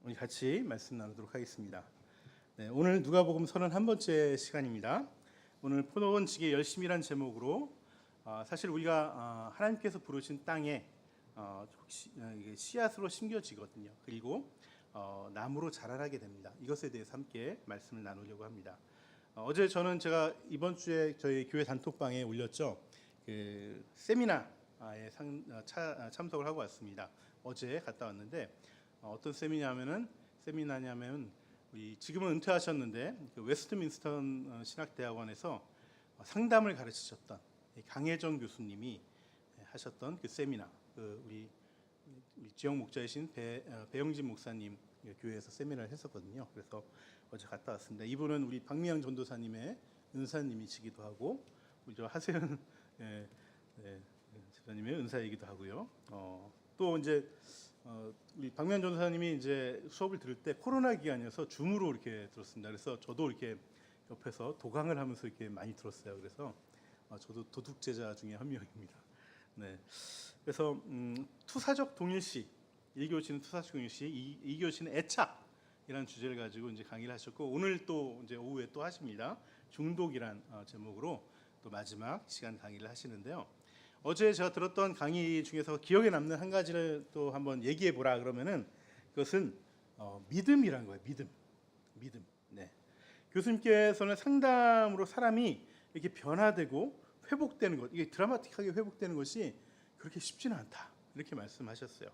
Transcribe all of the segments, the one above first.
우리 같이 말씀 나누도록 하겠습니다. 네, 오늘 누가복음 31번째 시간입니다. 오늘 포도원지기 열심이란 제목으로 사실 우리가 하나님께서 부르신 땅에 이게 씨앗으로 심겨지거든요. 그리고 나무로 자라나게 됩니다. 이것에 대해서 함께 말씀을 나누려고 합니다. 어제 제가 이번 주에 저희 교회 단톡방에 올렸죠. 그 세미나에 참석을 하고 왔습니다. 어제 갔다 왔는데 어떤 세미나냐면 우리 지금은 은퇴하셨는데 그 웨스트민스터 신학대학원에서 상담을 가르치셨던 강혜정 교수님이 하셨던 그 세미나, 우리 지역 목자이신 배영진 목사님 교회에서 세미나를 했었거든요. 그래서 어제 갔다 왔습니다. 이분은 우리 박미영 전도사님의 은사님이시기도 하고 우리 하세현 집사님의 은사이기도 하고요. 또 이제 우리 박미영 전도사님이 이제 수업을 들을 때 코로나 기간이어서 줌으로 이렇게 들었습니다. 그래서 저도 이렇게 옆에서 도강을 하면서 이렇게 많이 들었어요. 그래서 저도 도둑 제자 중에 한 명입니다. 네. 그래서 투사적 동일시, 1교시는 투사적 동일시, 2교시는 애착이라는 주제를 가지고 이제 강의를 하셨고 오늘 또 이제 오후에 또 하십니다. 중독이란 제목으로 또 마지막 시간 강의를 하시는데요. 어제 제가 들었던 강의 중에서 기억에 남는 한 가지를 또 한번 얘기해 보라 그러면은 그것은 믿음이라는 거예요. 믿음. 네. 교수님께서는 상담으로 사람이 이렇게 변화되고 회복되는 것, 이게 드라마틱하게 회복되는 것이 그렇게 쉽지는 않다 이렇게 말씀하셨어요.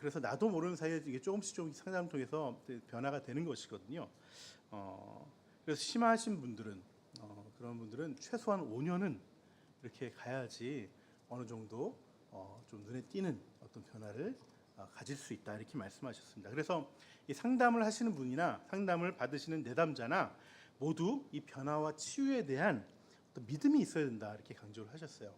그래서 나도 모르는 사이에 이게 조금씩 상담을 통해서 변화가 되는 것이거든요. 그래서 심하신 분들은 그런 분들은 최소한 5년은 이렇게 가야지 어느 정도 좀 눈에 띄는 어떤 변화를 가질 수 있다 이렇게 말씀하셨습니다. 그래서 이 상담을 하시는 분이나 상담을 받으시는 내담자나 모두 이 변화와 치유에 대한 어떤 믿음이 있어야 된다 이렇게 강조를 하셨어요.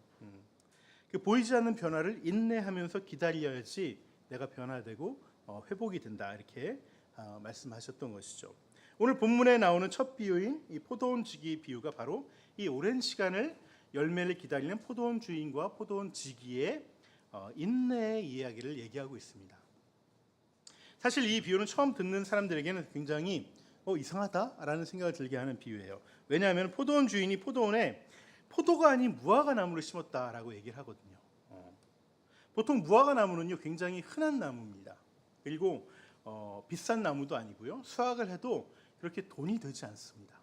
그 보이지 않는 변화를 인내하면서 기다려야지 내가 변화되고 회복이 된다 이렇게 말씀하셨던 것이죠. 오늘 본문에 나오는 첫 비유인 이 포도원 지기 비유가 바로 이 오랜 시간을 열매를 기다리는 포도원 주인과 포도원 지기의 인내의 이야기를 얘기하고 있습니다. 사실 이 비유는 처음 듣는 사람들에게는 굉장히 이상하다라는 생각을 들게 하는 비유예요. 왜냐하면 포도원 주인이 포도원에 포도가 아닌 무화과 나무를 심었다라고 얘기를 하거든요. 보통 무화과 나무는요 굉장히 흔한 나무입니다. 그리고 비싼 나무도 아니고요. 수확을 해도 그렇게 돈이 되지 않습니다.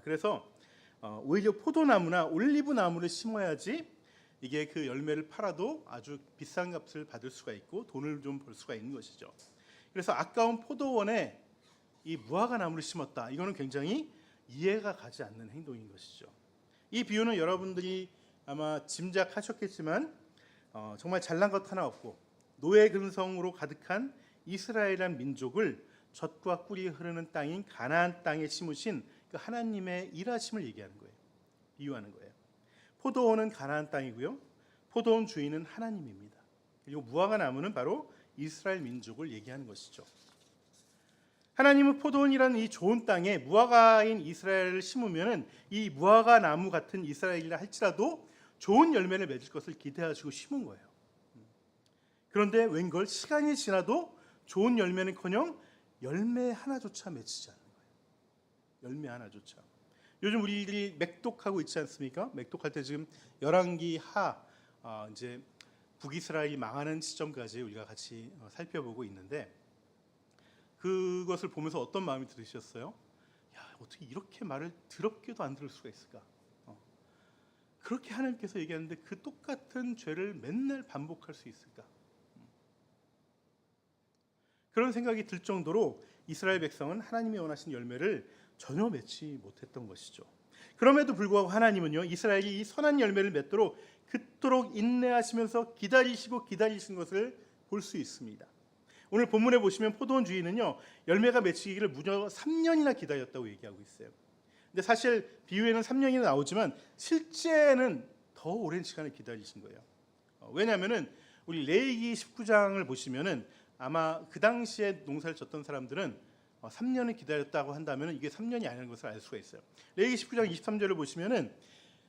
그래서 오히려 포도나무나 올리브 나무를 심어야지 이게 그 열매를 팔아도 아주 비싼 값을 받을 수가 있고 돈을 좀 벌 수가 있는 것이죠. 그래서 아까운 포도원에 이 무화과 나무를 심었다. 이거는 굉장히 이해가 가지 않는 행동인 것이죠. 이 비유는 여러분들이 아마 짐작하셨겠지만 정말 잘난 것 하나 없고 노예 근성으로 가득한 이스라엘이라는 민족을 젖과 꿀이 흐르는 땅인 가나안 땅에 심으신 그 하나님의 일하심을 얘기하는 거예요. 비유하는 거예요. 포도원은 가나안 땅이고요. 포도원 주인은 하나님입니다. 그리고 무화과 나무는 바로 이스라엘 민족을 얘기하는 것이죠. 하나님은 포도원이라는 이 좋은 땅에 무화과인 이스라엘을 심으면은 이 무화과 나무 같은 이스라엘이라 할지라도 좋은 열매를 맺을 것을 기대하시고 심은 거예요. 그런데 웬걸 시간이 지나도 좋은 열매는커녕 열매 하나조차 맺히지 않는 거예요. 열매 하나조차. 요즘 우리들이 맥독하고 있지 않습니까? 맥독할 때 지금 열왕기 하 이제 북이스라엘이 망하는 시점까지 우리가 같이 살펴보고 있는데 그것을 보면서 어떤 마음이 들으셨어요? 야, 어떻게 이렇게 말을 더럽게도 안 들을 수가 있을까? 그렇게 하나님께서 얘기하는데 그 똑같은 죄를 맨날 반복할 수 있을까? 그런 생각이 들 정도로 이스라엘 백성은 하나님이 원하신 열매를 전혀 맺지 못했던 것이죠. 그럼에도 불구하고 하나님은요 이스라엘이 이 선한 열매를 맺도록 그토록 인내하시면서 기다리신 것을 볼 수 있습니다. 오늘 본문에 보시면 포도원 주인은요 열매가 맺히기를 무려 3년이나 기다렸다고 얘기하고 있어요. 근데 사실 비유에는 3년이나 나오지만 실제는 더 오랜 시간을 기다리신 거예요. 왜냐하면은 우리 레위기 19장을 보시면은 아마 그 당시에 농사를 졌던 사람들은 3년을 기다렸다고 한다면 이게 3년이 아니라는 것을 알 수가 있어요. 레위기 19장 23절을 보시면은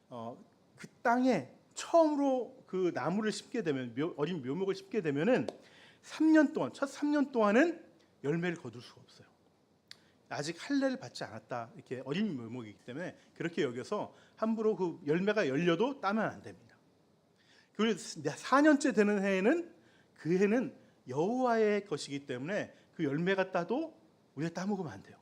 그 땅에 처음으로 그 나무를 심게 되면 어린 묘목을 심게 되면은 3년 동안 첫 3년 동안은 열매를 거둘 수가 없어요. 아직 할례를 받지 않았다, 이렇게 어린 묘목이기 때문에 그렇게 여겨서 함부로 그 열매가 열려도 따면 안 됩니다. 그리고 4년째 되는 해에는 그 해는 여호와의 것이기 때문에 그 열매가 따도 우리가 따먹으면 안 돼요.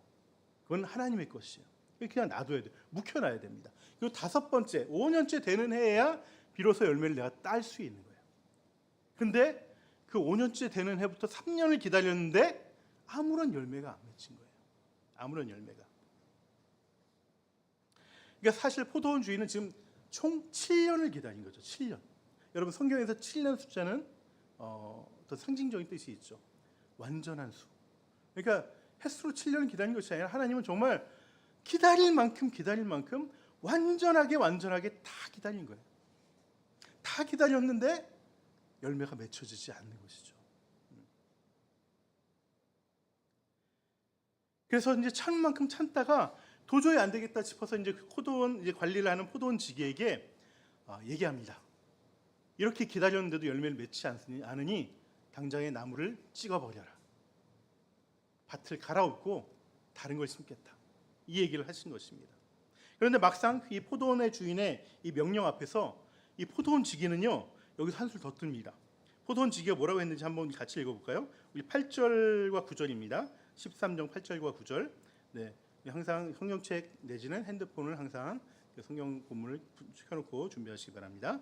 그건 하나님의 것이에요. 그냥 놔둬야 돼요. 묵혀놔야 됩니다. 그리고 5번째, 5년째 되는 해에야 비로소 열매를 내가 딸 수 있는 거예요. 근데 그 5년째 되는 해부터 3년을 기다렸는데 아무런 열매가 안 맺힌 거예요. 아무런 열매가. 그러니까 사실 포도원 주인은 지금 총 7년을 기다린 거죠. 7년. 여러분 성경에서 7년 숫자는 더 상징적인 뜻이 있죠. 완전한 수. 그러니까 횟수로 7년을 기다린 것이 아니라 하나님은 정말 기다릴 만큼 완전하게 다 기다린 거예요. 다 기다렸는데 열매가 맺혀지지 않는 것이죠. 그래서 이제 참을 만큼 참다가 도저히 안 되겠다 싶어서 이제 포도원 이제 관리를 하는 포도원 지기에게 얘기합니다. 이렇게 기다렸는데도 열매를 맺지 않으니 당장에 나무를 찍어버려라. 밭을 갈아엎고 다른 걸 심겠다. 이 얘기를 하신 것입니다. 그런데 막상 이 포도원의 주인의 이 명령 앞에서 이 포도원 지기는요, 여기서 한술 더 뜹니다. 포도원 지기가 뭐라고 했는지 한번 같이 읽어볼까요? 우리 8절과 9절입니다. 13장 8절과 9절. 네, 항상 성경책 내지는 핸드폰을 항상 성경 본문을 켜놓고 준비하시기 바랍니다.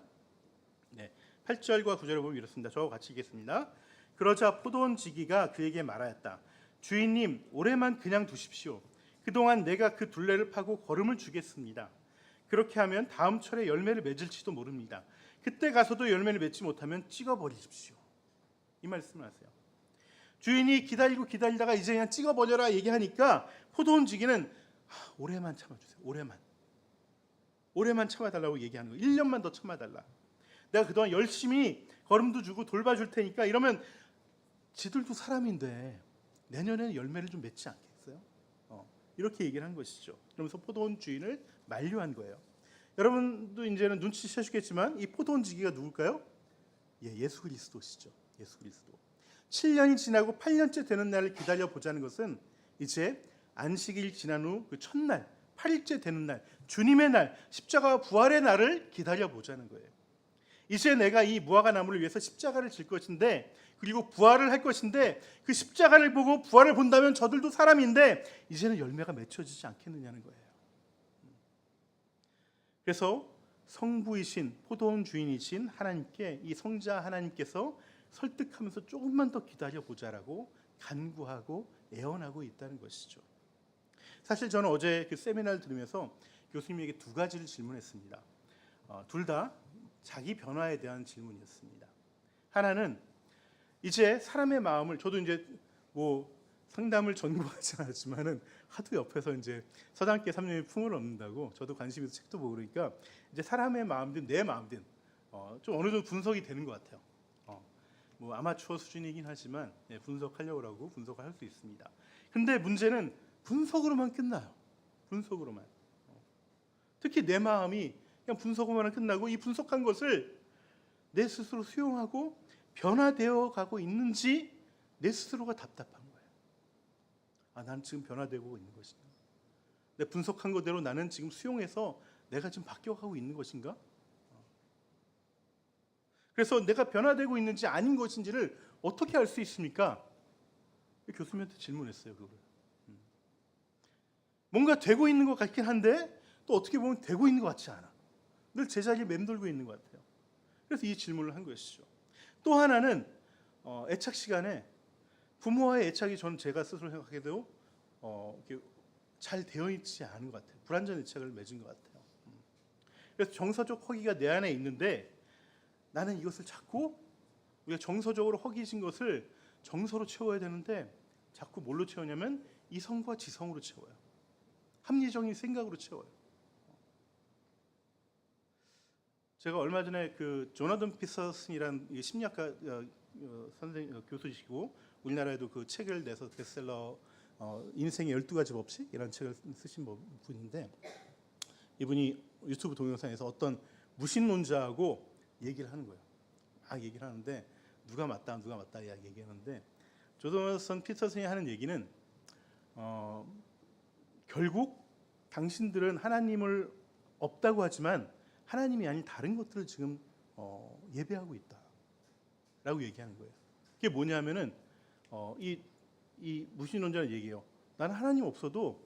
네, 8절과 9절을 보면 이렇습니다. 저와 같이 읽겠습니다. 그러자 포도원 지기가 그에게 말하였다. 주인님, 올해만 그냥 두십시오. 그동안 내가 그 둘레를 파고 거름을 주겠습니다. 그렇게 하면 다음 철에 열매를 맺을지도 모릅니다. 그때 가서도 열매를 맺지 못하면 찍어버리십시오. 이 말씀을 하세요. 주인이 기다리다가 이제 그냥 찍어버려라 얘기하니까 포도원 지기는 올해만 참아주세요. 올해만 참아달라고 얘기하는 거예요. 1년만 더 참아달라. 내가 그동안 열심히 거름도 주고 돌봐줄 테니까. 이러면 지들도 사람인데 내년에는 열매를 좀 맺지 않겠어요? 이렇게 얘기를 한 것이죠. 그러면서 포도원 주인을 만류한 거예요. 여러분도 이제는 눈치채시겠지만 이 포도원 지기가 누굴까요? 예수 그리스도시죠. 예수 그리스도. 7년이 지나고 8년째 되는 날을 기다려 보자는 것은 이제 안식일 지난 후 그 첫날, 8일째 되는 날, 주님의 날, 십자가와 부활의 날을 기다려 보자는 거예요. 이제 내가 이 무화과 나무를 위해서 십자가를 질 것인데, 그리고 부활을 할 것인데, 그 십자가를 보고 부활을 본다면 저들도 사람인데 이제는 열매가 맺혀지지 않겠느냐는 거예요. 그래서 성부이신 포도원 주인이신 하나님께, 이 성자 하나님께서 설득하면서 조금만 더 기다려보자라고 간구하고 애원하고 있다는 것이죠. 사실 저는 어제 그 세미나를 들으면서 교수님에게 2가지를 질문했습니다. 둘 다 자기 변화에 대한 질문이었습니다. 하나는 이제 사람의 마음을, 저도 이제 뭐 상담을 전공하지 않았지만은 하도 옆에서 이제 서당계 3년의 품을 얻는다고 저도 관심 있어서 책도 보고 그러니까 이제 사람의 마음든 내 마음든 좀 어느 정도 분석이 되는 것 같아요. 뭐 아마추어 수준이긴 하지만 분석하려고 하고 분석을 할 수 있습니다. 근데 문제는 분석으로만 끝나요. 분석으로만. 특히 내 마음이 그냥 분석으로만 끝나고, 이 분석한 것을 내 스스로 수용하고 변화되어 가고 있는지 내 스스로가 답답한 거예요. 나는 지금 변화되고 있는 것인가? 내 분석한 것대로 나는 지금 수용해서 내가 지금 바뀌어가고 있는 것인가? 그래서 내가 변화되고 있는지 아닌 것인지를 어떻게 알 수 있습니까? 교수님한테 질문했어요. 그걸. 뭔가 되고 있는 것 같긴 한데 또 어떻게 보면 되고 있는 것 같지 않아. 늘 제자리에 맴돌고 있는 것 같아요. 그래서 이 질문을 한 것이죠. 또 하나는 애착 시간에 부모와의 애착이, 저는 제가 스스로 생각해도 잘 되어 있지 않은 것 같아요. 불완전 애착을 맺은 것 같아요. 그래서 정서적 허기가 내 안에 있는데 나는 이것을 자꾸, 우리가 정서적으로 허기진 것을 정서로 채워야 되는데 자꾸 뭘로 채우냐면 이성과 지성으로 채워요. 합리적인 생각으로 채워요. 제가 얼마 전에 그 조나단 피터슨이라는 심리학과 선생님 교수이시고 우리나라에도 그 책을 내서 베스트셀러 인생의 12가지 법칙이라는 책을 쓰신 분인데, 이분이 유튜브 동영상에서 어떤 무신론자하고 얘기를 하는 거예요. 막 얘기를 하는데 누가 맞다 얘기하는데 조던 피터슨이 하는 얘기는 결국 당신들은 하나님을 없다고 하지만 하나님이 아닌 다른 것들을 지금 예배하고 있다라고 얘기하는 거예요. 그게 뭐냐면은 이 무신론자는 얘기해요. 나는 하나님 없어도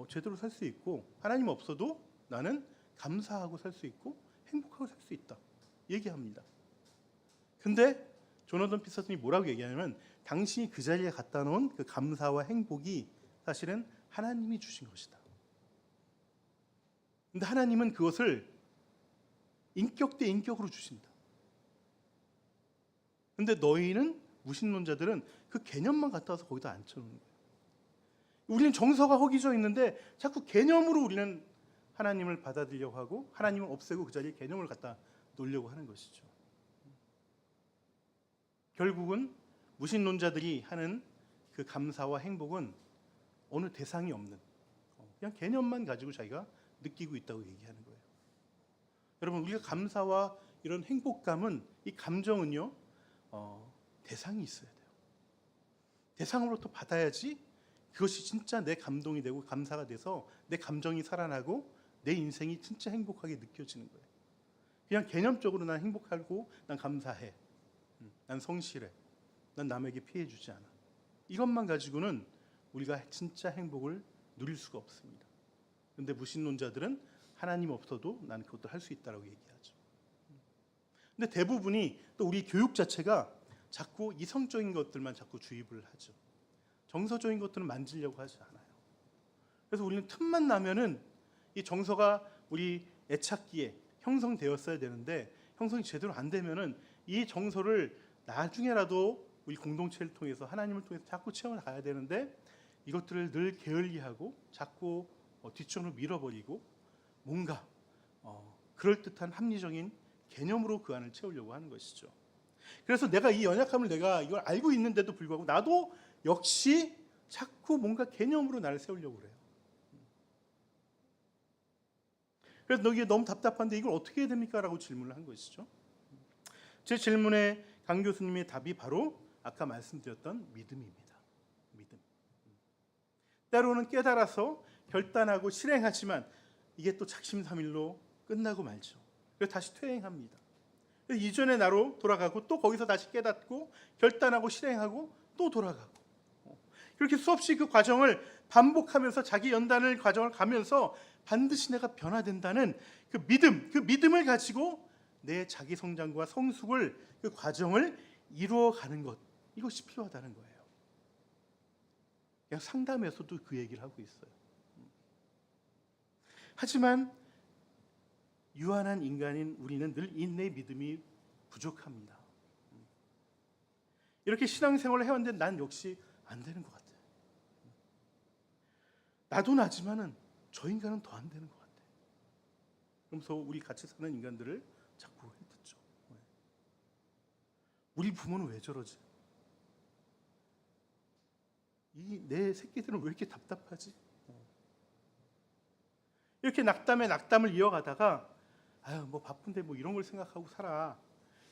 제대로 살 수 있고 하나님 없어도 나는 감사하고 살 수 있고 행복하고 살 수 있다 얘기합니다. 근데 조던 피터슨이 뭐라고 얘기하냐면 당신이 그 자리에 갖다 놓은 그 감사와 행복이 사실은 하나님이 주신 것이다. 근데 하나님은 그것을 인격 대 인격으로 주신다. 근데 너희는 무신론자들은 그 개념만 갖다 와서 거기다 앉혀놓는 거예요. 우리는 정서가 허기져 있는데 자꾸 개념으로 우리는 하나님을 받아들이려고 하고 하나님을 없애고 그 자리에 개념을 갖다 놓으려고 하는 것이죠. 결국은 무신론자들이 하는 그 감사와 행복은 어느 대상이 없는 그냥 개념만 가지고 자기가 느끼고 있다고 얘기하는 거예요. 여러분, 우리가 감사와 이런 행복감은, 이 감정은요 대상이 있어야 돼요. 대상으로부터 받아야지 그것이 진짜 내 감동이 되고 감사가 돼서 내 감정이 살아나고 내 인생이 진짜 행복하게 느껴지는 거예요. 그냥 개념적으로 난 행복하고 난 감사해, 난 성실해, 난 남에게 피해 주지 않아, 이것만 가지고는 우리가 진짜 행복을 누릴 수가 없습니다. 그런데 무신론자들은 하나님 없어도 난 그것도 할 수 있다라고 얘기하죠. 근데 대부분이 또 우리 교육 자체가 자꾸 이성적인 것들만 자꾸 주입을 하죠. 정서적인 것들은 만지려고 하지 않아요. 그래서 우리는 틈만 나면은 이 정서가 우리 애착기에 형성되었어야 되는데 형성이 제대로 안 되면은 이 정서를 나중에라도 우리 공동체를 통해서 하나님을 통해서 자꾸 채워 가야 되는데 이것들을 늘 게을리하고 자꾸 뒷전으로 밀어버리고 뭔가 그럴듯한 합리적인 개념으로 그 안을 채우려고 하는 것이죠. 그래서 내가 이 연약함을 내가 이걸 알고 있는데도 불구하고 나도 역시 자꾸 뭔가 개념으로 나를 세우려고 그래요. 그래서 너 이게 너무 답답한데 이걸 어떻게 해야 됩니까? 라고 질문을 한 것이죠. 제 질문에 강 교수님의 답이 바로 아까 말씀드렸던 믿음입니다. 믿음. 때로는 깨달아서 결단하고 실행하지만 이게 또 작심삼일로 끝나고 말죠. 그래서 다시 퇴행합니다. 그래서 이전의 나로 돌아가고 또 거기서 다시 깨닫고 결단하고 실행하고 또 돌아가고, 그렇게 수없이 그 과정을 반복하면서 자기 연단을 과정을 가면서 반드시 내가 변화된다는 그 믿음을 가지고 내 자기 성장과 성숙을, 그 과정을 이루어가는 것, 이것이 필요하다는 거예요. 그냥 상담에서도 그 얘기를 하고 있어요. 하지만 유한한 인간인 우리는 늘 인내의 믿음이 부족합니다. 이렇게 신앙생활을 해왔는데 난 역시 안 되는 것 같아. 나도 나지만은 저 인간은 더 안 되는 것 같아. 그러면서 우리 같이 사는 인간들을 자꾸 հետ듣죠. 우리 부모는 왜 저러지? 이 내 새끼들은 왜 이렇게 답답하지? 이렇게 낙담에 낙담을 이어가다가 아유 뭐 바쁜데 뭐 이런 걸 생각하고 살아.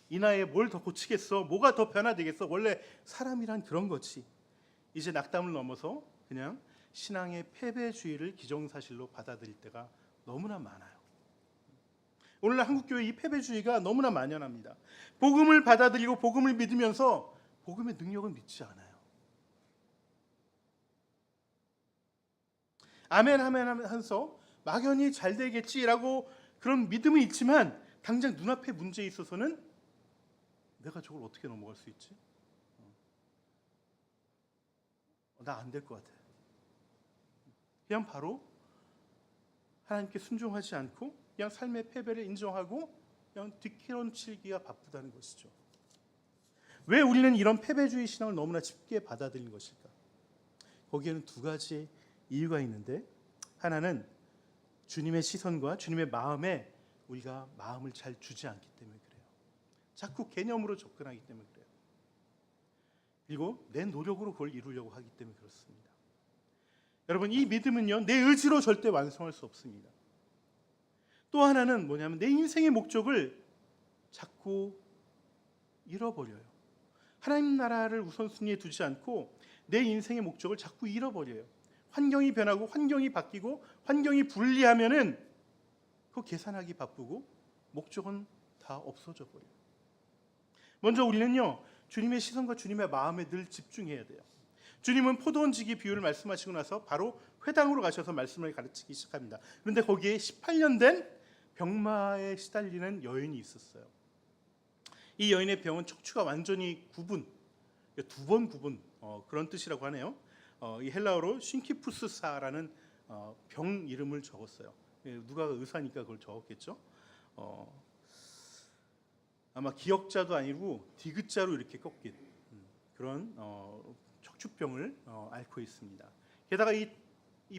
이 나이에 뭘 더 고치겠어? 뭐가 더 변화되겠어? 원래 사람이란 그런 거지. 이제 낙담을 넘어서 그냥 신앙의 패배주의를 기정사실로 받아들일 때가 너무나 많아요. 오늘날 한국교회 이 패배주의가 너무나 만연합니다. 복음을 받아들이고 복음을 믿으면서 복음의 능력을 믿지 않아요. 아멘 아멘 하면서 막연히 잘 되겠지라고 그런 믿음은 있지만 당장 눈앞의 문제에 있어서는 내가 저걸 어떻게 넘어갈 수 있지? 나 안 될 것 같아. 그냥 바로 하나님께 순종하지 않고 그냥 삶의 패배를 인정하고 그냥 뒷키런치기가 바쁘다는 것이죠. 왜 우리는 이런 패배주의 신앙을 너무나 쉽게 받아들이는 것일까? 거기에는 두 가지 이유가 있는데, 하나는 주님의 시선과 주님의 마음에 우리가 마음을 잘 주지 않기 때문에 그래요. 자꾸 개념으로 접근하기 때문에 그래요. 그리고 내 노력으로 그걸 이루려고 하기 때문에 그렇습니다. 여러분, 이 믿음은요 내 의지로 절대 완성할 수 없습니다. 또 하나는 뭐냐면 내 인생의 목적을 자꾸 잃어버려요. 하나님 나라를 우선순위에 두지 않고 내 인생의 목적을 자꾸 잃어버려요. 환경이 변하고 환경이 바뀌고 환경이 불리하면은 그거 계산하기 바쁘고 목적은 다 없어져 버려요. 먼저 우리는요, 주님의 시선과 주님의 마음에 늘 집중해야 돼요. 주님은 포도원 지기 비유를 말씀하시고 나서 바로 회당으로 가셔서 말씀을 가르치기 시작합니다. 그런데 거기에 18년 된 병마에 시달리는 여인이 있었어요. 이 여인의 병은 척추가 완전히 두 번 구분, 그런 뜻이라고 하네요. 이 헬라어로 쉰키푸스사라는 병 이름을 적었어요. 누가 의사니까 그걸 적었겠죠. 아마 기역자도 아니고 디귿자로 이렇게 꺾인 그런 척추병을 앓고 있습니다. 게다가 이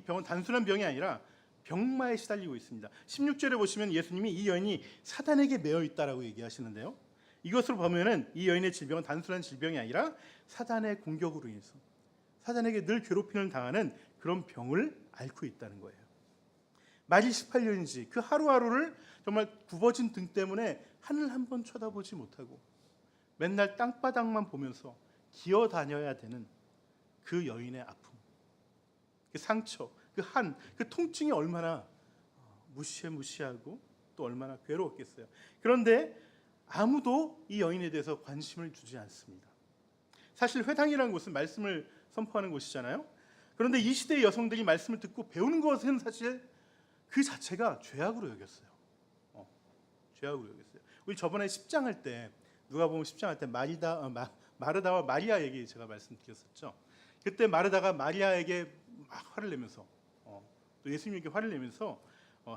병은 단순한 병이 아니라 병마에 시달리고 있습니다. 16절에 보시면 예수님이 이 여인이 사단에게 매여 있다라고 얘기하시는데요. 이것으로 보면은 이 여인의 질병은 단순한 질병이 아니라 사단의 공격으로 인해서 사단에게 늘 괴롭힘을 당하는 그런 병을 앓고 있다는 거예요. 말이 18년인지 그 하루하루를 정말 굽어진 등 때문에 하늘 한 번 쳐다보지 못하고 맨날 땅바닥만 보면서 기어다녀야 되는 그 여인의 아픔, 그 상처, 그 통증이 얼마나 무시하고 또 얼마나 괴로웠겠어요. 그런데 아무도 이 여인에 대해서 관심을 두지 않습니다. 사실 회당이라는 곳은 말씀을 선포하는 곳이잖아요. 그런데 이 시대의 여성들이 말씀을 듣고 배우는 것은 사실 그 자체가 죄악으로 여겼어요. 죄악으로 여겼어요. 우리 저번에 10장 할 때 누가복음 10장 할 때 마르다와 마리아 얘기 제가 말씀드렸었죠. 그때 마르다가 마리아에게 막 화를 내면서 또 예수님에게 화를 내면서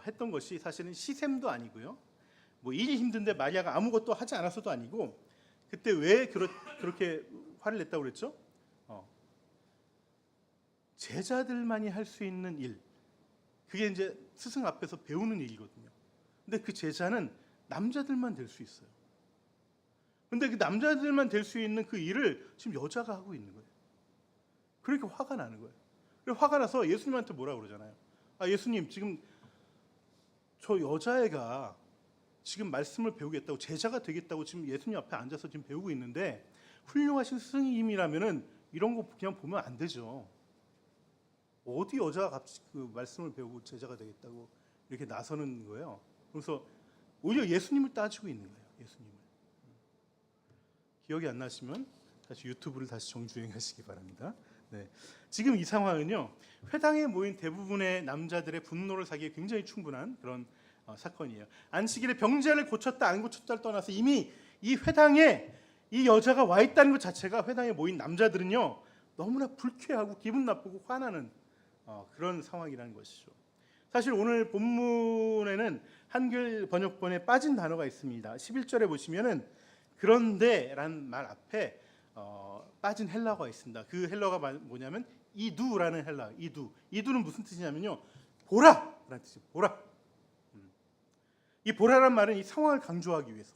했던 것이 사실은 시샘도 아니고요. 뭐 일이 힘든데 마리아가 아무것도 하지 않아서도 아니고 그때 왜 그렇게 화를 냈다고 그랬죠? 제자들만이 할 수 있는 일, 그게 이제 스승 앞에서 배우는 일이거든요. 근데 그 제자는 남자들만 될 수 있어요. 근데 그 남자들만 될 수 있는 그 일을 지금 여자가 하고 있는 거예요. 그러니까 화가 나는 거예요. 그래서 화가 나서 예수님한테 뭐라 그러잖아요. 예수님, 지금 저 여자애가 지금 말씀을 배우겠다고, 제자가 되겠다고 지금 예수님 앞에 앉아서 지금 배우고 있는데 훌륭하신 스승님이라면은 이런 거 그냥 보면 안 되죠. 어디 여자가 갑자기 그 말씀을 배우고 제자가 되겠다고 이렇게 나서는 거예요. 그래서 오히려 예수님을 따지고 있는 거예요. 예수님을. 기억이 안 나시면 다시 유튜브를 다시 정주행하시기 바랍니다. 네. 지금 이 상황은요, 회당에 모인 대부분의 남자들의 분노를 사기에 굉장히 충분한 그런 사건이에요. 안식일에 병자를 고쳤다 안 고쳤다를 떠나서 이미 이 회당에 이 여자가 와 있다는 것 자체가 회당에 모인 남자들은요 너무나 불쾌하고 기분 나쁘고 화나는 그런 상황이라는 것이죠. 사실 오늘 본문에는 한글 번역본에 빠진 단어가 있습니다. 11절에 보시면은 그런데라는 말 앞에 빠진 헬라어가 있습니다. 그 헬라어가 뭐냐면 이두라는 헬라어. 이두는 무슨 뜻이냐면요, 보라라는 뜻이에요. 보라. 이 보라란 말은 이 상황을 강조하기 위해서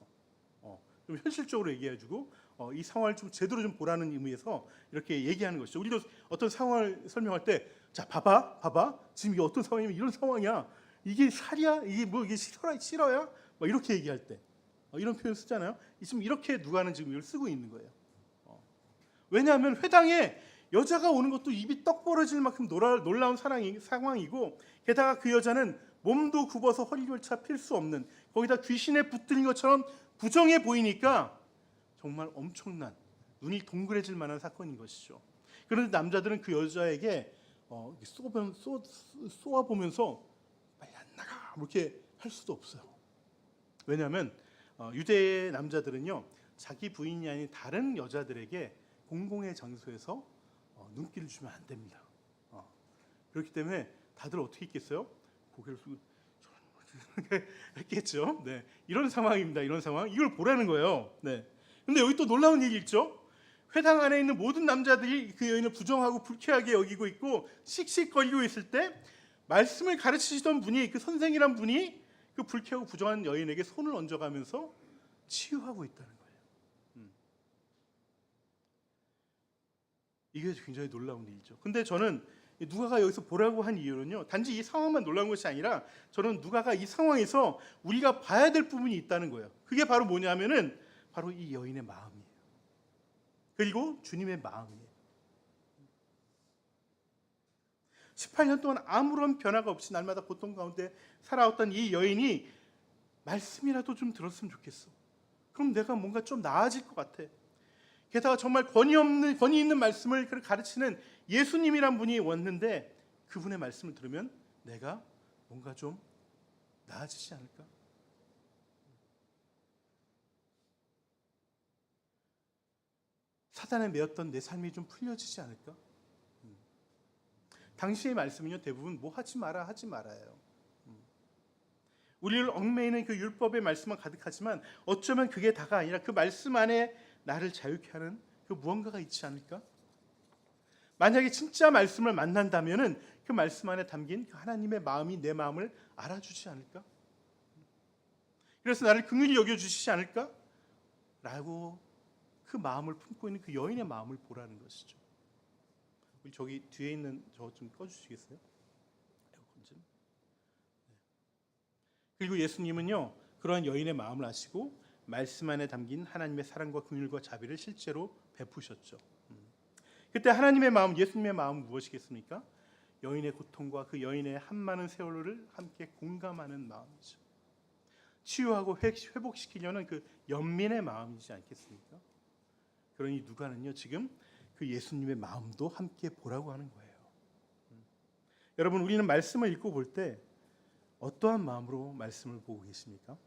좀 현실적으로 얘기해주고 이 상황을 좀 제대로 좀 보라는 의미에서 이렇게 얘기하는 것이죠. 우리도 어떤 상황을 설명할 때, 자 봐봐, 지금 이게 어떤 상황이면 이런 상황이야. 이게 살이야? 이게 실화야? 막 이렇게 얘기할 때 이런 표현 쓰잖아요. 지금 이렇게 누가는 지금 이걸 쓰고 있는 거예요. 왜냐하면 회당에 여자가 오는 것도 입이 떡 벌어질 만큼 놀라운 상황이고, 게다가 그 여자는 몸도 굽어서 허리결차 필 수 없는, 거기다 귀신에 붙들린 것처럼 부정해 보이니까 정말 엄청난, 눈이 동그래질 만한 사건인 것이죠. 그런데 남자들은 그 여자에게 쏘아보면서 빨리 안 나가 이렇게 할 수도 없어요. 왜냐하면 유대의 남자들은요 자기 부인이 아닌 다른 여자들에게 공공의 장소에서 눈길을 주면 안 됩니다. 그렇기 때문에 다들 어떻게 했겠어요? 고개를 숙이고 했겠죠. 네, 이런 상황입니다. 이런 상황, 이걸 보라는 거예요. 네. 근데 여기 또 놀라운 일이 있죠. 회당 안에 있는 모든 남자들이 그 여인을 부정하고 불쾌하게 여기고 있고 씩씩거리고 있을 때 말씀을 가르치시던 분이, 그 선생이란 분이 그 불쾌하고 부정한 여인에게 손을 얹어가면서 치유하고 있다는 거예요. 이게 굉장히 놀라운 일이죠. 근데 저는 누가가 여기서 보라고 한 이유는요, 단지 이 상황만 놀라운 것이 아니라 저는 누가가 이 상황에서 우리가 봐야 될 부분이 있다는 거예요. 그게 바로 뭐냐면은 바로 이 여인의 마음이에요. 그리고 주님의 마음이에요. 18년 동안 아무런 변화가 없이 날마다 고통 가운데 살아왔던 이 여인이 말씀이라도 좀 들었으면 좋겠어. 그럼 내가 뭔가 좀 나아질 것 같아. 게다가 정말 권위 있는 말씀을 가르치는 예수님이란 분이 왔는데 그분의 말씀을 들으면 내가 뭔가 좀 나아지지 않을까? 사단에 매였던 내 삶이 좀 풀려지지 않을까? 당시의 말씀은요, 대부분 뭐 하지 마라 하지 말아요. 우리를 얽매이는 그 율법의 말씀만 가득하지만 어쩌면 그게 다가 아니라 그 말씀 안에 나를 자유케 하는 그 무언가가 있지 않을까? 만약에 진짜 말씀을 만난다면은 그 말씀 안에 담긴 그 하나님의 마음이 내 마음을 알아주지 않을까? 그래서 나를 긍휼히 여겨주시지 않을까? 라고 그 마음을 품고 있는 그 여인의 마음을 보라는 것이죠. 우리 저기 뒤에 있는 저 좀 꺼주시겠어요? 에어컨 좀. 그리고 예수님은요, 그러한 여인의 마음을 아시고 말씀 안에 담긴 하나님의 사랑과 긍휼과 자비를 실제로 베푸셨죠. 그때 하나님의 마음, 예수님의 마음은 무엇이겠습니까? 여인의 고통과 그 여인의 한많은 세월을 함께 공감하는 마음이죠. 치유하고 회복시키려는 그 연민의 마음이지 않겠습니까? 그러니 누가는요, 지금 그 예수님의 마음도 함께 보라고 하는 거예요. 여러분, 우리는 말씀을 읽고 볼 때 어떠한 마음으로 말씀을 보고 계십니까?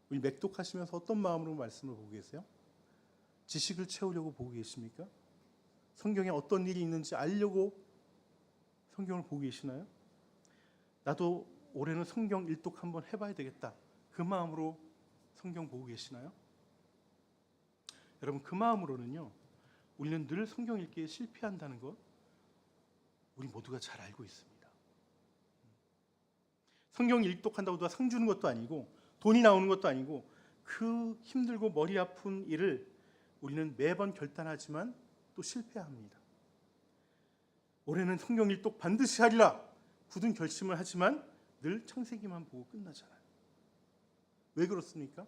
우리 맥독하시면서 어떤 마음으로 말씀을 보고 계세요? 지식을 채우려고 보고 계십니까? 성경에 어떤 일이 있는지 알려고 성경을 보고 계시나요? 나도 올해는 성경 일독 한번 해봐야 되겠다, 그 마음으로 성경 보고 계시나요? 여러분, 그 마음으로는요, 우리는 늘 성경 읽기에 실패한다는 것 우리 모두가 잘 알고 있습니다. 성경 일독한다고 누가 상 주는 것도 아니고 돈이 나오는 것도 아니고 그 힘들고 머리 아픈 일을 우리는 매번 결단하지만 또 실패합니다. 올해는 성경 일독 반드시 하리라 굳은 결심을 하지만 늘 창세기만 보고 끝나잖아요. 왜 그렇습니까?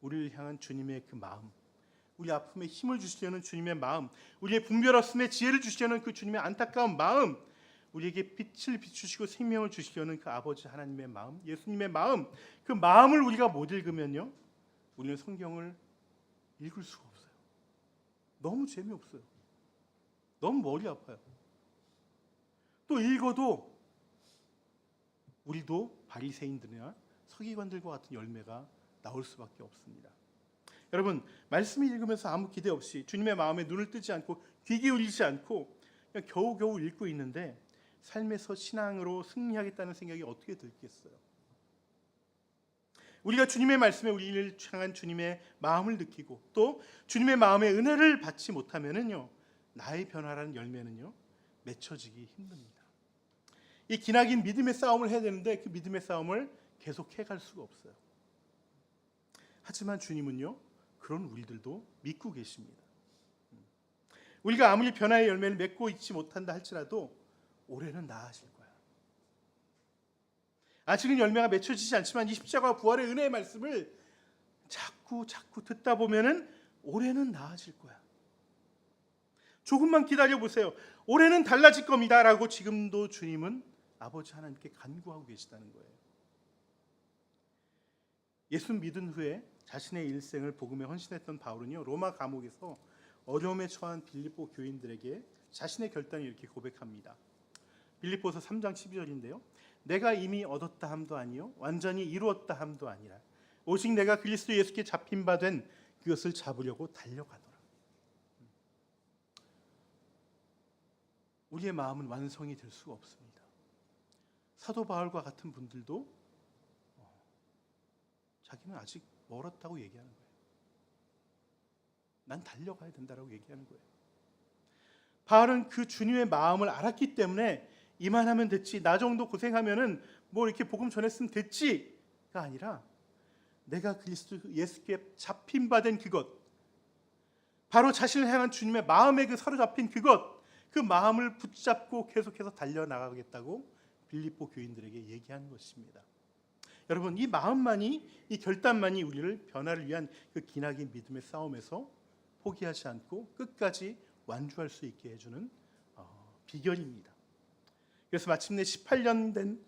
우리를 향한 주님의 그 마음, 우리 아픔에 힘을 주시려는 주님의 마음, 우리의 분별없음에 지혜를 주시려는 그 주님의 안타까운 마음, 우리에게 빛을 비추시고 생명을 주시려는 그 아버지 하나님의 마음, 예수님의 마음, 그 마음을 우리가 못 읽으면요, 우리는 성경을 읽을 수가 없어요. 너무 재미없어요. 너무 머리 아파요. 또 읽어도 우리도 바리새인들이나 서기관들과 같은 열매가 나올 수밖에 없습니다. 여러분, 말씀을 읽으면서 아무 기대 없이 주님의 마음에 눈을 뜨지 않고 귀 기울이지 않고 그냥 겨우겨우 읽고 있는데 삶에서 신앙으로 승리하겠다는 생각이 어떻게 들겠어요? 우리가 주님의 말씀에 우리를 향한 주님의 마음을 느끼고 또 주님의 마음의 은혜를 받지 못하면은요, 나의 변화라는 열매는요, 맺혀지기 힘듭니다. 이 기나긴 믿음의 싸움을 해야 되는데 그 믿음의 싸움을 계속 해갈 수가 없어요. 하지만 주님은요, 그런 우리들도 믿고 계십니다. 우리가 아무리 변화의 열매를 맺고 있지 못한다 할지라도 올해는 나아질 거야. 아직은 열매가 맺혀지지 않지만 이 십자가와 부활의 은혜의 말씀을 자꾸 듣다 보면은 올해는 나아질 거야. 조금만 기다려 보세요. 올해는 달라질 겁니다 라고 지금도 주님은 아버지 하나님께 간구하고 계시다는 거예요. 예수 믿은 후에 자신의 일생을 복음에 헌신했던 바울은요, 로마 감옥에서 어려움에 처한 빌립보 교인들에게 자신의 결단을 이렇게 고백합니다. 빌립보서 3장 12절인데요. 내가 이미 얻었다 함도 아니요 완전히 이루었다 함도 아니라 오직 내가 그리스도 예수께 잡힌 바 된 그것을 잡으려고 달려가노라. 우리의 마음은 완성이 될 수가 없습니다. 사도 바울과 같은 분들도 자기는 아직 멀었다고 얘기하는 거예요. 난 달려가야 된다라고 얘기하는 거예요. 바울은 그 주님의 마음을 알았기 때문에 이만하면 됐지, 나 정도 고생하면은 뭐 이렇게 복음 전했으면 됐지가 아니라 내가 그리스도 예수께 잡힌 바 된 그것, 바로 자신을 향한 주님의 마음에 그 사로잡힌 그것, 그 마음을 붙잡고 계속해서 달려나가겠다고 빌립보 교인들에게 얘기하는 것입니다. 여러분, 이 마음만이, 이 결단만이 우리를 변화를 위한 그 기나긴 믿음의 싸움에서 포기하지 않고 끝까지 완주할 수 있게 해주는 비결입니다. 그래서 마침내 18년 된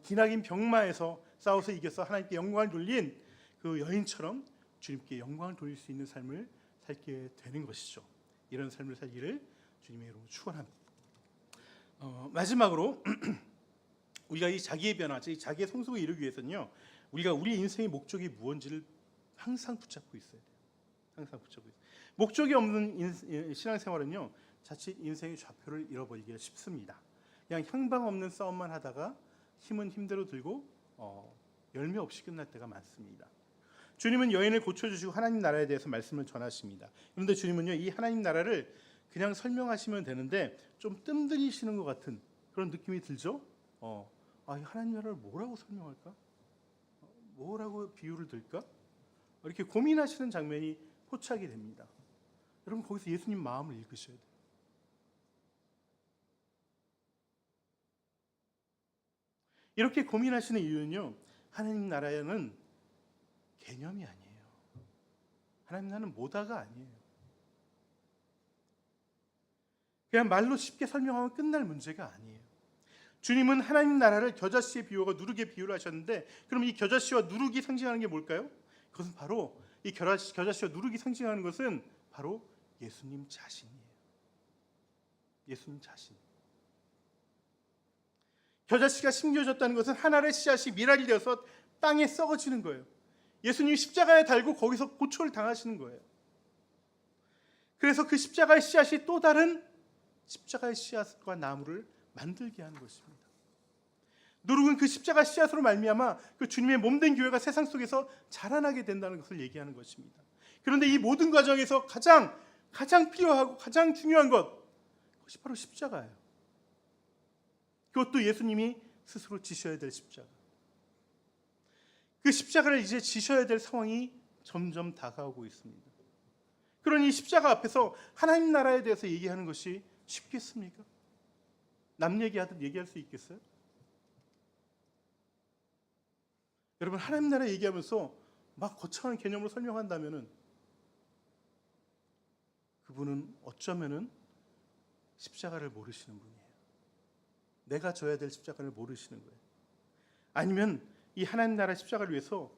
기나긴 병마에서 싸워서 이겨서 하나님께 영광을 돌린 그 여인처럼 주님께 영광을 돌릴 수 있는 삶을 살게 되는 것이죠. 이런 삶을 살기를 주님의 이름으로 축원합니다. 마지막으로 우리가 이 자기의 변화, 이 자기의 성숙을 이루기 위해서는요, 우리가 우리 인생의 목적이 무엇인지를 항상 붙잡고 있어야 돼요. 항상 붙잡고 있어요. 목적이 없는 신앙생활은요, 자칫 인생의 좌표를 잃어버리기가 쉽습니다. 그냥 향방 없는 싸움만 하다가 힘은 힘대로 들고 열매 없이 끝날 때가 많습니다. 주님은 여인을 고쳐주시고 하나님 나라에 대해서 말씀을 전하십니다. 그런데 주님은요, 이 하나님 나라를 그냥 설명하시면 되는데 좀 뜸들이시는 것 같은 그런 느낌이 들죠. 이 하나님 나라를 뭐라고 설명할까? 뭐라고 비유를 들까? 이렇게 고민하시는 장면이 포착이 됩니다. 여러분, 거기서 예수님 마음을 읽으셔야 돼요. 이렇게 고민하시는 이유는요, 하나님 나라에는 개념이 아니에요. 하나님 나라는 모다가 아니에요. 그냥 말로 쉽게 설명하면 끝날 문제가 아니에요. 주님은 하나님 나라를 겨자씨의 비유와 누룩의 비유를 하셨는데, 그럼 이 겨자씨와 누룩이 상징하는 게 뭘까요? 그것은 바로 이 겨자씨와 누룩이 상징하는 것은 바로 예수님 자신이에요. 예수님 자신. 겨자씨가 심겨졌다는 것은 하나의 씨앗이 미랄이 되어서 땅에 썩어지는 거예요. 예수님이 십자가에 달고 거기서 고초를 당하시는 거예요. 그래서 그 십자가의 씨앗이 또 다른 십자가의 씨앗과 나무를 만들게 하는 것입니다. 누룩은 그 십자가 씨앗으로 말미암아 그 주님의 몸된 교회가 세상 속에서 자라나게 된다는 것을 얘기하는 것입니다. 그런데 이 모든 과정에서 가장 필요하고 가장 중요한 그것이 바로 십자가예요. 그것도 예수님이 스스로 지셔야 될 십자가. 그 십자가를 이제 지셔야 될 상황이 점점 다가오고 있습니다. 그러니 십자가 앞에서 하나님 나라에 대해서 얘기하는 것이 쉽겠습니까? 남 얘기하듯 얘기할 수 있겠어요? 여러분, 하나님 나라 얘기하면서 막 거창한 개념으로 설명한다면은 그분은 어쩌면은 십자가를 모르시는 분이에요. 내가 져야 될 십자가를 모르시는 거예요. 아니면 이 하나님 나라 십자가를 위해서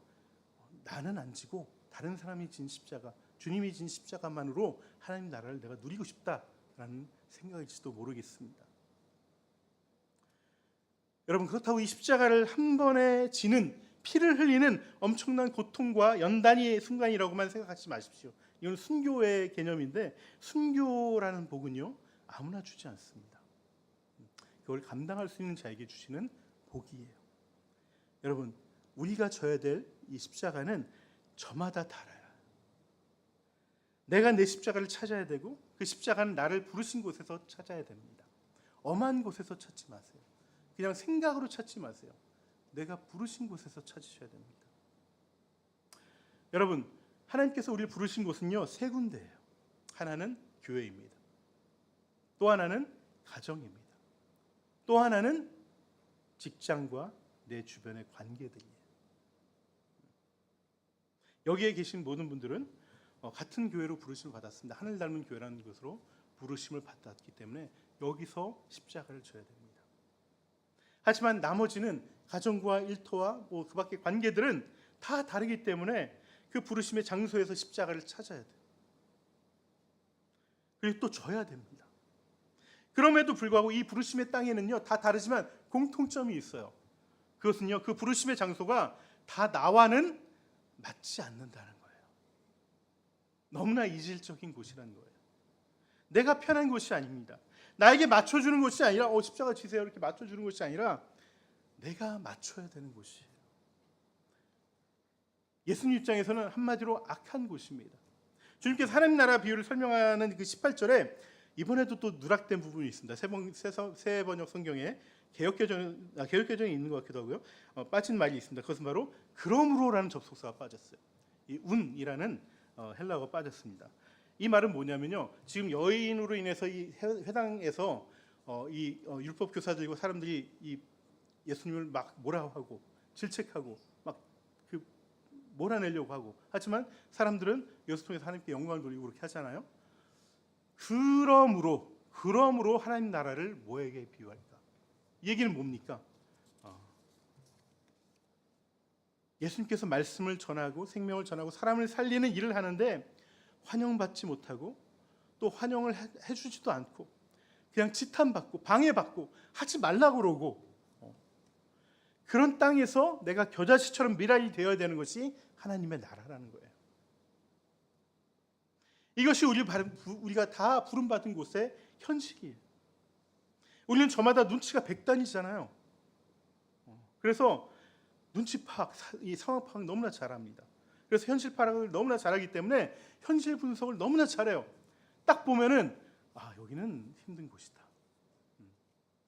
나는 안 지고 다른 사람이 진 십자가, 주님이 진 십자가만으로 하나님 나라를 내가 누리고 싶다라는 생각일지도 모르겠습니다. 여러분, 그렇다고 이 십자가를 한 번에 지는, 피를 흘리는 엄청난 고통과 연단의 순간이라고만 생각하지 마십시오. 이건 순교의 개념인데, 순교라는 복은요, 아무나 주지 않습니다. 그걸 감당할 수 있는 자에게 주시는 복이에요. 여러분, 우리가 져야 될 이 십자가는 저마다 달라요. 내가 내 십자가를 찾아야 되고, 그 십자가는 나를 부르신 곳에서 찾아야 됩니다. 엄한 곳에서 찾지 마세요. 그냥 생각으로 찾지 마세요. 내가 부르신 곳에서 찾으셔야 됩니다. 여러분, 하나님께서 우리를 부르신 곳은요, 세 군데예요. 하나는 교회입니다. 또 하나는 가정입니다. 또 하나는 직장과 내 주변의 관계들이에요. 여기에 계신 모든 분들은 같은 교회로 부르심을 받았습니다. 하늘 닮은 교회라는 것으로 부르심을 받았기 때문에 여기서 십자가를 져야 됩니다. 하지만 나머지는 가정과 일터와 그 밖의 관계들은 다 다르기 때문에 그 부르심의 장소에서 십자가를 찾아야 돼요. 그리고 또 져야 됩니다. 그럼에도 불구하고 이 부르심의 땅에는요, 다 다르지만 공통점이 있어요. 그것은요, 그 부르심의 장소가 다 나와는 맞지 않는다는 거예요. 너무나 이질적인 곳이라는 거예요. 내가 편한 곳이 아닙니다. 나에게 맞춰주는 곳이 아니라 십자가 지세요 이렇게 맞춰주는 것이 아니라 내가 맞춰야 되는 곳이에요. 예수님 입장에서는 한마디로 악한 곳입니다. 주님께서 하나님 나라 비유를 설명하는 그 18절에 이번에도 또 누락된 부분이 있습니다. 새 번역 성경에 개역개정에 있는 것 같기도 하고요. 빠진 말이 있습니다. 그것은 바로 그러므로라는 접속사가 빠졌어요. 이 운이라는 헬라어가 빠졌습니다. 이 말은 뭐냐면요, 지금 여인으로 인해서 이 회당에서 이 율법 교사들과 사람들이 이 예수님을 막 뭐라 하고 질책하고 막 그 몰아내려고 하고, 하지만 사람들은 이것을 통해서 하나님께 영광을 돌리고 그렇게 하잖아요. 그러므로 하나님 나라를 뭐에게 비유할까? 이 얘기는 뭡니까? 예수님께서 말씀을 전하고 생명을 전하고 사람을 살리는 일을 하는데 환영받지 못하고 또 환영을 해주지도 않고 그냥 지탄받고 방해받고 하지 말라고 그러고, 그런 땅에서 내가 겨자씨처럼 미랄이 되어야 되는 것이 하나님의 나라라는 거예요. 이것이 우리가 다 부름받은 곳의 현실이에요. 우리는 저마다 눈치가 백단이잖아요. 그래서 눈치 파악, 이 상황 파악을 너무나 잘합니다. 그래서 현실 파악을 너무나 잘하기 때문에 현실 분석을 너무나 잘해요. 딱 보면은 여기는 힘든 곳이다,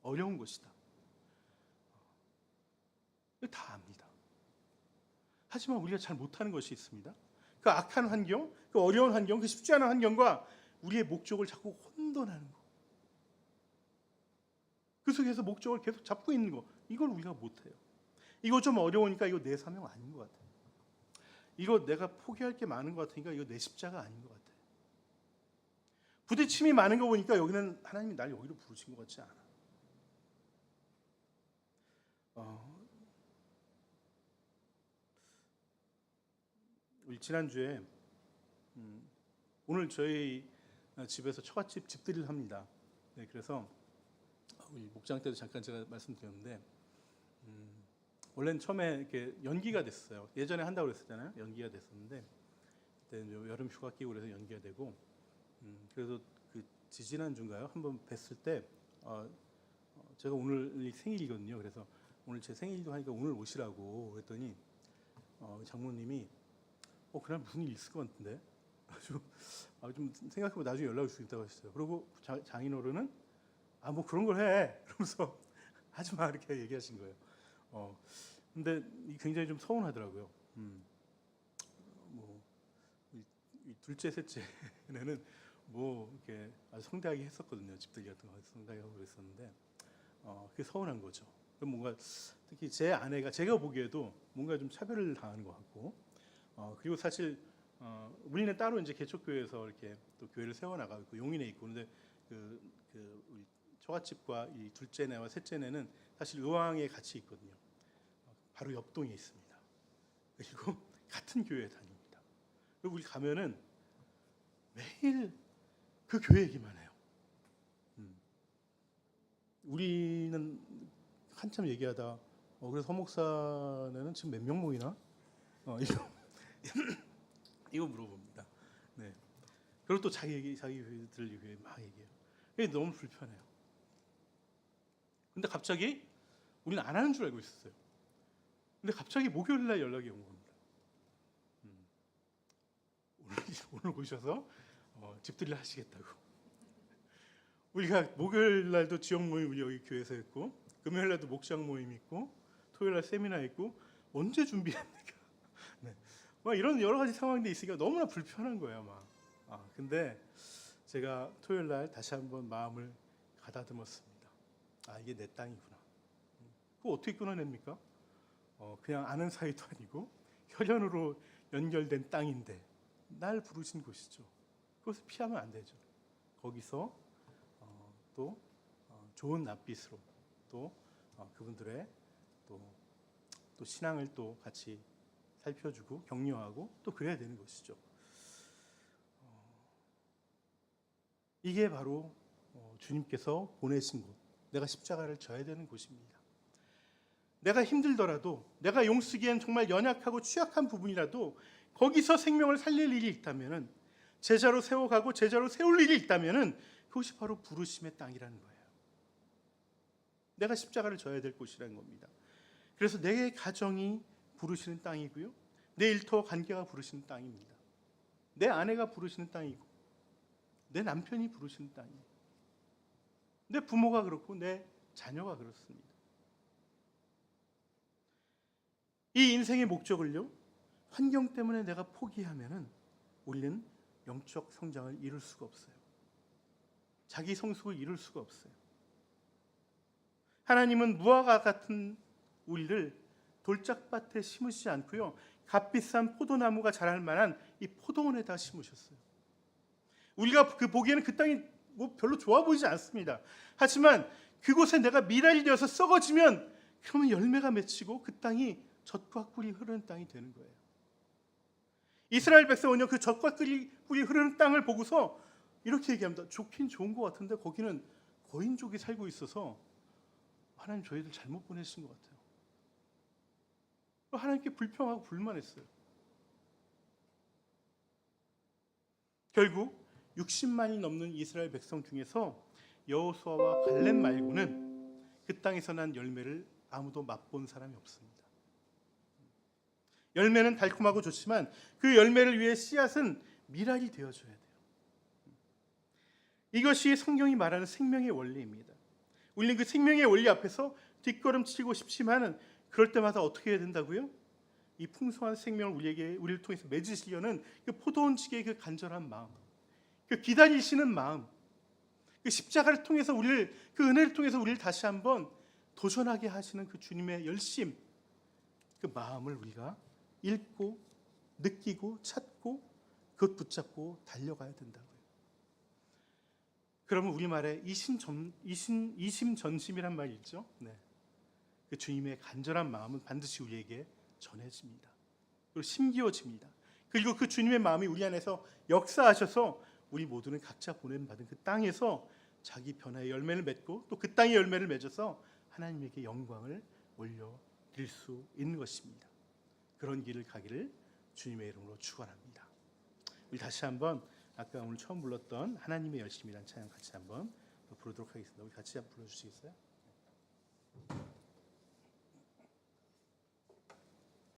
어려운 곳이다, 다 압니다. 하지만 우리가 잘 못하는 것이 있습니다. 그 악한 환경, 그 어려운 환경, 그 쉽지 않은 환경과 우리의 목적을 자꾸 혼돈하는 거, 그 속에서 목적을 계속 잡고 있는 거, 이걸 우리가 못해요. 이거 좀 어려우니까 이거 내 사명 아닌 것 같아요. 이거 내가 포기할 게 많은 것 같으니까 이거 내 십자가 아닌 것 같아요. 부딪힘이 많은 거 보니까 여기는 하나님이 날 여기로 부르신 것 같지 않아. 우리 지난주에 오늘 저희 집에서 처갓집 집들이를 합니다. 네, 그래서 우리 목장 때도 잠깐 제가 말씀드렸는데 원래는 처음에 이렇게 연기가 됐어요. 예전에 한다고 그랬었잖아요. 연기가 됐었는데 그때 여름 휴가 끼고 그래서 연기가 되고, 그래서 그 지지난주인가요? 한번 뵀을 때 제가 오늘 생일이거든요. 그래서 오늘 제 생일이기도 하니까 오늘 오시라고 그랬더니 장모님이 그날 무슨 일 있을 것 같은데 아주 좀 생각해보고 나중에 연락을 줄 수 있다고 하셨어요. 그리고 장인어른은 뭐 그런 걸 해 그러면서 하지 마 이렇게 얘기하신 거예요. 근데 굉장히 좀 서운하더라고요. 이 둘째, 셋째는 뭐 이렇게 아주 성대하게 했었거든요. 집들이 같은 거 성대하게 하고 그랬었는데 그게 서운한 거죠. 그럼 뭔가 특히 제 아내가 제가 보기에도 뭔가 좀 차별을 당하는 것 같고, 그리고 사실 우리는 따로 이제 개척교회에서 이렇게 또 교회를 세워나가고 있고 용인에 있고, 근데 우리 처갓집과 이 둘째네와 셋째네는 사실 의왕에 같이 있거든요. 바로 옆 동에 있습니다. 그리고 같은 교회에 다닙니다. 그리고 우리 가면은 매일 그 교회 얘기만 해요. 우리는 한참 얘기하다 그래서 허목사는 지금 몇 명 모이나? 이거 물어봅니다. 네. 그리고 또 자기 교회들 교회 막 얘기해요. 이게 너무 불편해요. 근데 갑자기 우리는 안 하는 줄 알고 있었어요. 근데 갑자기 목요일 날 연락이 온 겁니다. 오늘 오셔서 집들이를 하시겠다고. 우리가 목요일 날도 지역 모임 우리 여기 교회에서 했고, 금요일 날도 목장 모임 있고, 토요일 날 세미나 있고, 언제 준비합니까? 네. 막 이런 여러 가지 상황들이 있으니까 너무나 불편한 거예요, 막. 근데 제가 토요일 날 다시 한번 마음을 가다듬었습니다. 이게 내 땅이구나. 그거 어떻게 끊어냅니까? 그냥 아는 사이도 아니고 혈연으로 연결된 땅인데 날 부르신 곳이죠. 그것을 피하면 안 되죠. 거기서 또 좋은 낯빛으로 또 그분들의 또 신앙을 또 같이 살펴주고 격려하고 또 그래야 되는 것이죠. 이게 바로 주님께서 보내신 곳, 내가 십자가를 져야 되는 곳입니다. 내가 힘들더라도, 내가 용쓰기엔 정말 연약하고 취약한 부분이라도 거기서 생명을 살릴 일이 있다면은, 제자로 세워가고 제자로 세울 일이 있다면은 그것이 바로 부르심의 땅이라는 거예요. 내가 십자가를 져야 될 곳이라는 겁니다. 그래서 내 가정이 부르시는 땅이고요, 내 일터와 관계가 부르시는 땅입니다. 내 아내가 부르시는 땅이고, 내 남편이 부르시는 땅이에요. 내 부모가 그렇고 내 자녀가 그렇습니다. 이 인생의 목적을요, 환경 때문에 내가 포기하면은 우리는 영적 성장을 이룰 수가 없어요. 자기 성숙을 이룰 수가 없어요. 하나님은 무화과 같은 우리를 돌짝밭에 심으시지 않고요, 값비싼 포도나무가 자랄 만한 이 포도원에다 심으셨어요. 우리가 그 보기에는 그 땅이 뭐 별로 좋아 보이지 않습니다. 하지만 그곳에 내가 미랄이 되어서 썩어지면 그러면 열매가 맺히고 그 땅이 젖과 꿀이 흐르는 땅이 되는 거예요. 이스라엘 백성은요, 그 젖과 꿀이 흐르는 땅을 보고서 이렇게 얘기합니다. 좋긴 좋은 것 같은데 거기는 거인족이 살고 있어서 하나님 저희들 잘못 보내신 것 같아요. 하나님께 불평하고 불만했어요. 결국 60만이 넘는 이스라엘 백성 중에서 여호수아와 갈렙 말고는 그 땅에서 난 열매를 아무도 맛본 사람이 없습니다. 열매는 달콤하고 좋지만 그 열매를 위해 씨앗은 미랄이 되어줘야 돼요. 이것이 성경이 말하는 생명의 원리입니다. 우리는 그 생명의 원리 앞에서 뒷걸음치고 싶지만은 그럴 때마다 어떻게 해야 된다고요? 이 풍성한 생명을 우리를 통해서 맺으시려는 그 포도원지기의 그 간절한 마음, 그 기다리시는 마음, 그 십자가를 통해서 그 은혜를 통해서 우리를 다시 한번 도전하게 하시는 그 주님의 열심, 그 마음을 우리가 읽고 느끼고 찾고 그것 붙잡고 달려가야 된다고요. 그러면 우리말에 이심전심이란 말이 있죠. 네. 그 주님의 간절한 마음은 반드시 우리에게 전해집니다. 그리고 심기워집니다. 그리고 그 주님의 마음이 우리 안에서 역사하셔서 우리 모두는 각자 보냄받은 그 땅에서 자기 변화의 열매를 맺고 또 그 땅의 열매를 맺어서 하나님에게 영광을 올려드릴 수 있는 것입니다. 그런 길을 가기를 주님의 이름으로 축원합니다. 우리 다시 한번 아까 오늘 처음 불렀던 하나님의 열심이란 찬양 같이 한번 부르도록 하겠습니다. 우리 같이 한번 불러주시겠어요?